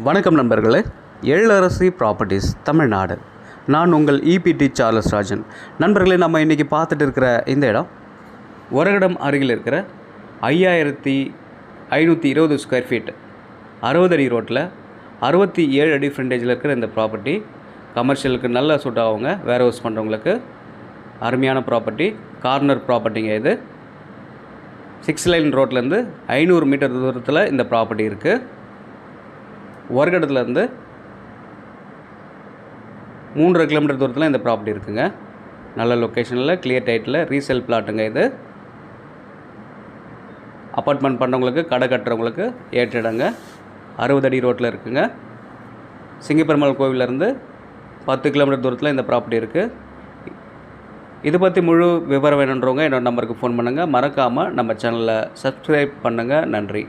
வணக்கம் நண்பர்களே, எழிலரசி ப்ராப்பர்ட்டிஸ் தமிழ்நாடு. நான் உங்கள் இபிடி சார்லஸ் ராஜன். நண்பர்களே, நம்ம இன்றைக்கி பார்த்துட்டு இருக்கிற இந்த இடம் ஒரகடம் அருகில் இருக்கிற 5520 ஸ்கொயர் ஃபீட் 60 அடி ரோட்டில் 67 அடி ஃப்ரண்டேஜில் இருக்கிற இந்த ப்ராப்பர்ட்டி கமர்ஷியலுக்கு நல்லா சூட் ஆகுங்க. வேர் ஹவுஸ் பண்ணுறவங்களுக்கு அருமையான ப்ராப்பர்ட்டி. கார்னர் ப்ராப்பர்ட்டிங்க. இது 6 லைன் ரோட்லேருந்து 500 மீட்டர் தூரத்தில் இந்த ப்ராப்பர்ட்டி இருக்குது. ஒரகடத்துலேருந்து 3.5 கிலோமீட்டர் தூரத்தில் இந்த ப்ராப்பர்ட்டி இருக்குங்க. நல்ல லொக்கேஷனில், கிளியர் டைட்டில், ரீசேல் பிளாட்டுங்க. இது அப்பார்ட்மெண்ட் பண்ணுறவங்களுக்கு, கடை கட்டுறவங்களுக்கு ஏற்ற இடங்க. 60 அடி ரோட்டில் இருக்குங்க. சிங்கப்பெருமாள் கோவிலேருந்து 10 கிலோமீட்டர் தூரத்தில் இந்த ப்ராப்பர்ட்டி இருக்குது. இது பற்றி முழு விவரம் வேணுன்றவங்க என்னோடய நம்பருக்கு ஃபோன் பண்ணுங்கள். மறக்காமல் நம்ம சேனலை சப்ஸ்கிரைப் பண்ணுங்கள். நன்றி.